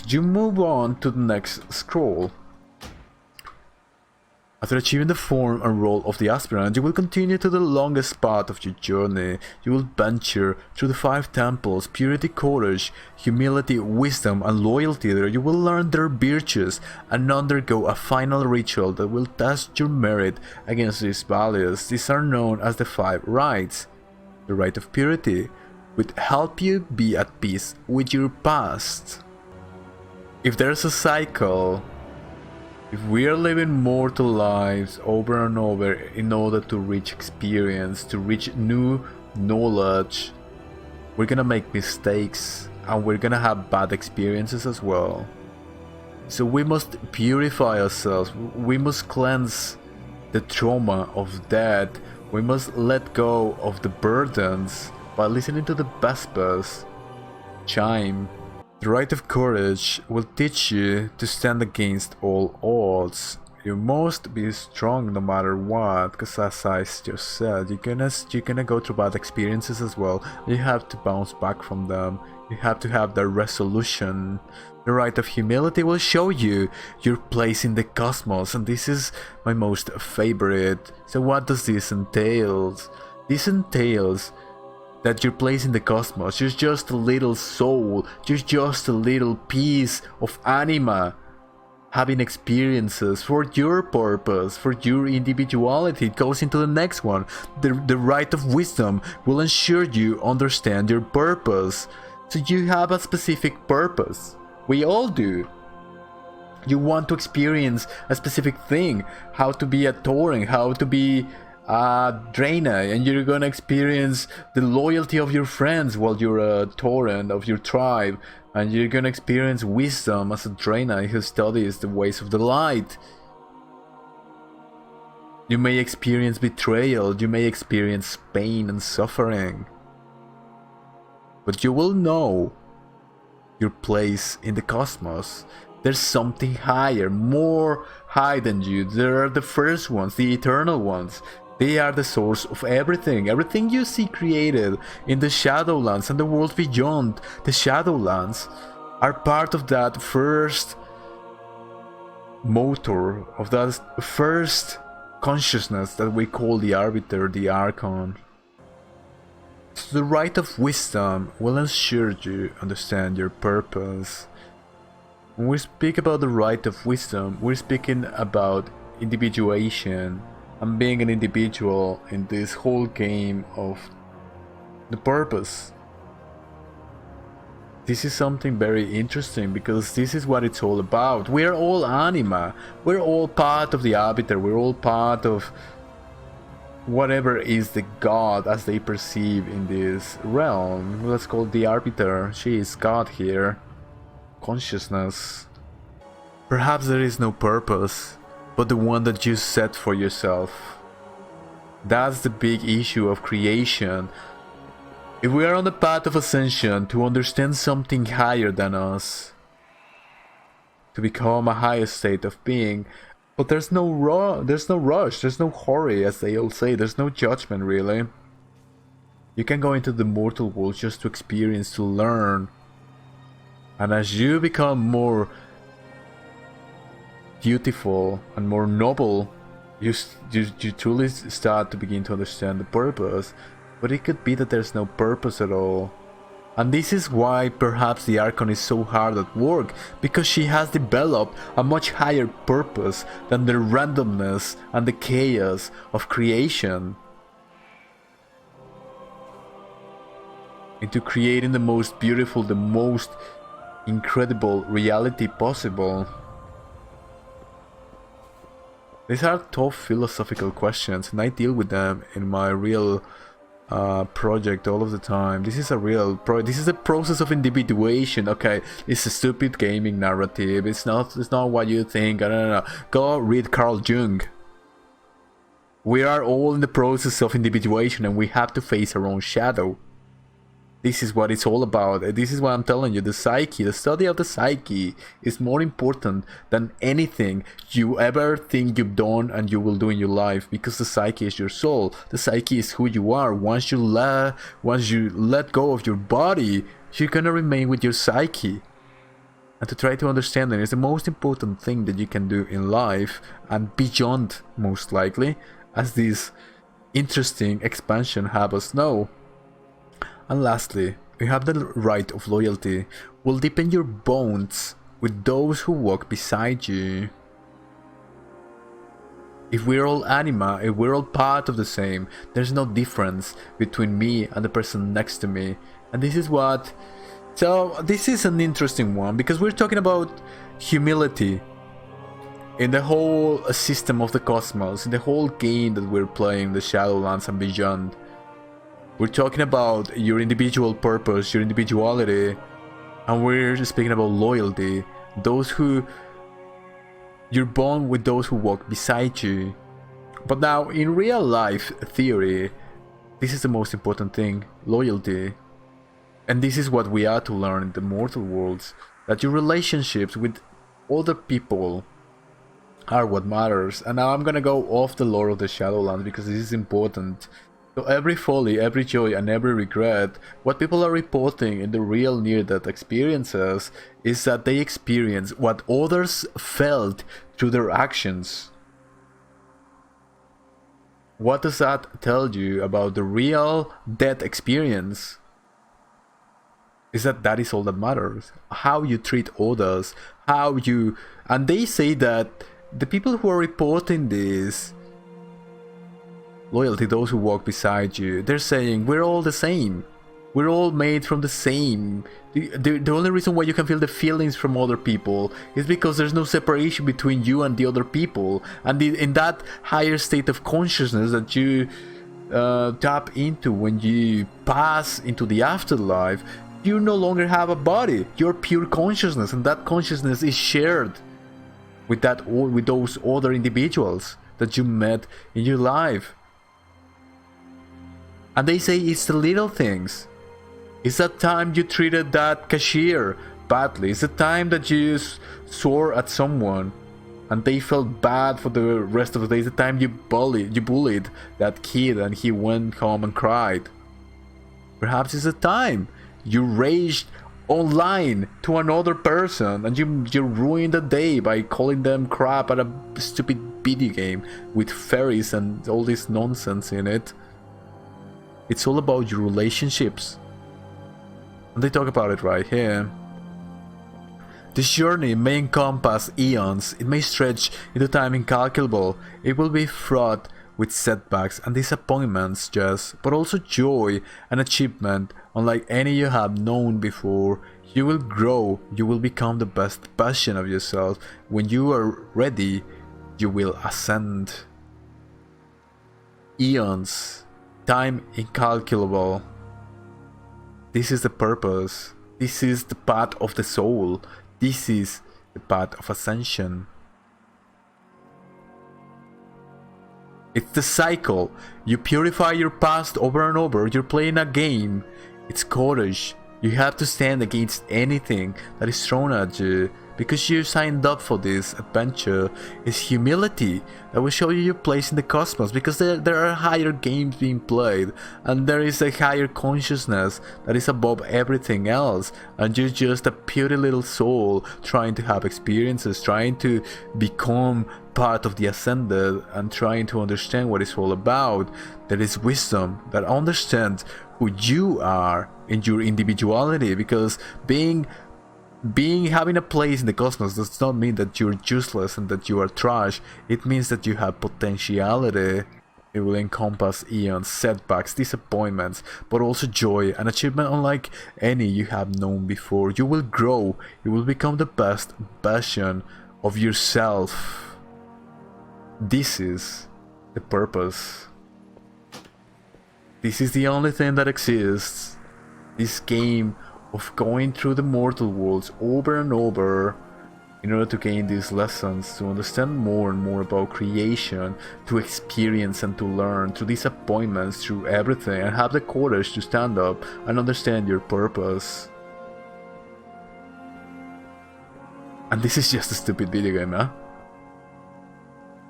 You move on to the next scroll. After achieving the form and role of the aspirant, you will continue to the longest path of your journey. You will venture through the 5 temples: purity, courage, humility, wisdom, and loyalty. There you will learn their virtues and undergo a final ritual that will test your merit against these values. These are known as the 5 rites. The rite of purity would help you be at peace with your past. If there's a cycle, if we are living mortal lives over and over in order to reach experience, to reach new knowledge, we're gonna make mistakes and we're gonna have bad experiences as well. So we must purify ourselves, we must cleanse the trauma of death, we must let go of the burdens by listening to the Vespers chime. The rite of courage will teach you to stand against all odds. You must be strong no matter what, because as I just said, you're gonna go through bad experiences as well. You have to bounce back from them. You have to have the resolution. The rite of humility will show you your place in the cosmos, and this is my most favorite. So what does this entail? This entails that your place in the cosmos, you're just a little soul, you're just a little piece of anima, having experiences for your purpose, for your individuality. It goes into the next one. The rite of wisdom will ensure you understand your purpose. So you have a specific purpose. We all do. You want to experience a specific thing, how to be a Tauren, how to be Draenei, and you're gonna experience the loyalty of your friends while you're a Tauren of your tribe, and you're gonna experience wisdom as a Draenei who studies the ways of the light. You may experience betrayal, you may experience pain and suffering, but you will know your place in the cosmos. There's something higher, more high than you. There are the first ones, the eternal ones. They are the source of everything. Everything you see created in the Shadowlands and the world beyond the Shadowlands are part of that first motor, of that first consciousness that we call the Arbiter, the Archon. So the rite of wisdom will ensure you understand your purpose. When we speak about the rite of wisdom, we're speaking about individuation and being an individual in this whole game of the purpose. This is something very interesting because this is what it's all about. We're all anima. We're all part of the Arbiter. We're all part of whatever is the God as they perceive in this realm. Let's call it the Arbiter. She is God here. Consciousness. Perhaps there is no purpose but the one that you set for yourself. That's the big issue of creation. If we are on the path of ascension to understand something higher than us, to become a higher state of being, but there's no rush, there's no hurry, as they all say, there's no judgment really. You can go into the mortal world just to experience, to learn, and as you become more beautiful and more noble, you truly start to begin to understand the purpose. But it could be that there's no purpose at all, and this is why perhaps the Archon is so hard at work, because she has developed a much higher purpose than the randomness and the chaos of creation, into creating the most beautiful, the most incredible reality possible. These are tough philosophical questions, and I deal with them in my real project all of the time. This is a real this is a process of individuation. Okay, it's a stupid gaming narrative. It's not what you think. I don't know. Go read Carl Jung. We are all in the process of individuation, and we have to face our own shadow. This is what it's all about. This is what I'm telling you. The psyche, the study of the psyche is more important than anything you ever think you've done and you will do in your life, because the psyche is your soul. The psyche is who you are. Once you let go of your body, you're gonna remain with your psyche. and to try to understand them is the most important thing that you can do in life and beyond, most likely, as this interesting expansion have us know. And lastly, you have the right of loyalty. Will deepen your bonds with those who walk beside you. If we're all anima, if we're all part of the same, there's no difference between me and the person next to me. And this is what... So, this is an interesting one, because we're talking about humility in the whole system of the cosmos, in the whole game that we're playing, the Shadowlands and beyond. We're talking about your individual purpose, your individuality, and we're speaking about loyalty. Those who... You're bond with those who walk beside you. But now, in real life theory, this is the most important thing, loyalty. And this is what we are to learn in the mortal worlds, that your relationships with other people are what matters. And now I'm gonna go off the lore of the Shadowlands because this is important. So every folly, every joy and every regret, what people are reporting in the real near-death experiences is that they experience what others felt through their actions. What does that tell you about the real death experience? Is that is all that matters. How you treat others, how you... And they say that the people who are reporting this loyalty, those who walk beside you, they're saying we're all the same. We're all made from the same. The only reason why you can feel the feelings from other people is because there's no separation between you and the other people. And in that higher state of consciousness that you tap into when you pass into the afterlife, you no longer have a body. You're pure consciousness, and that consciousness is shared with those other individuals that you met in your life. And they say it's the little things. It's that time you treated that cashier badly. It's the time that you swore at someone and they felt bad for the rest of the day. It's the time you bullied that kid and he went home and cried. Perhaps it's the time you raged online to another person and you ruined the day by calling them crap at a stupid video game with fairies and all this nonsense in it. It's all about your relationships. And they talk about it right here. This journey may encompass eons. It may stretch into time incalculable. It will be fraught with setbacks and disappointments, yes, but also joy and achievement unlike any you have known before. You will grow. You will become the best version of yourself. When you are ready, you will ascend. Eons. Time incalculable. This is the purpose. This is the path of the soul. This is the path of ascension. It's the cycle. You purify your past over and over. You're playing a game. It's courage. You have to stand against anything that is thrown at you because you signed up for this adventure. It's humility that will show you your place in the cosmos, because there are higher games being played and there is a higher consciousness that is above everything else, and you're just a pure little soul trying to have experiences, trying to become part of the ascended and trying to understand what it's all about. There is wisdom that understands who you are in your individuality, because having a place in the cosmos does not mean that you're useless and that you are trash. It means that you have potentiality. It will encompass eons, setbacks, disappointments, but also joy and achievement unlike any you have known before. You will grow. You will become the best version of yourself. This is the purpose. This is the only thing that exists. This game of going through the mortal worlds over and over in order to gain these lessons, to understand more and more about creation, to experience and to learn through disappointments, through everything, and have the courage to stand up and understand your purpose. And this is just a stupid video game, huh?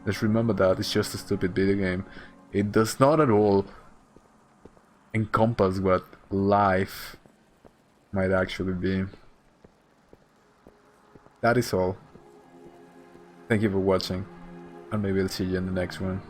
Let's remember that, it's just a stupid video game. It does not at all encompass what life might actually be. That is all. Thank you for watching, and maybe I'll see you in the next one.